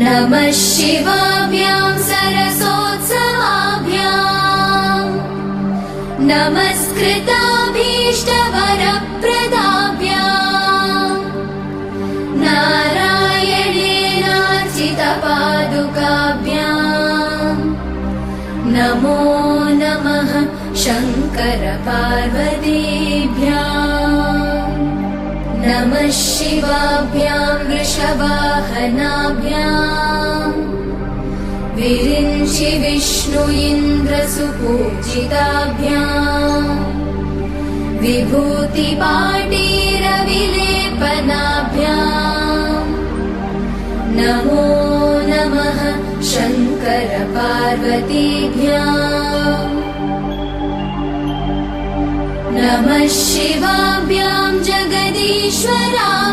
नमः शिवाभ्यां सरसोत्सवाभ्याम् नमस्कृताभीष्टवरप्रदाभ्याम् नारायणेनार्चितपादुकाभ्याम् नमो नमः शङ्करपार्वतीभ्याम् नमः शिवाभ्यां वृषवाहनाभ्याम् विरिञ्चि विष्णु इन्द्रसुपूजिताभ्याम् विभूतिपाटीरविलेपनाभ्याम् नमो नमः शङ्करपार्वतीभ्याम् नमः शिवाभ्यां जगदीश्वरा